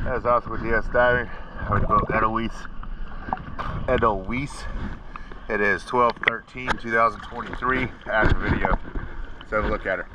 As also with DS Diving, I would go Edelweiss. It is 12/13/2023. Active video. Let's have a look at her.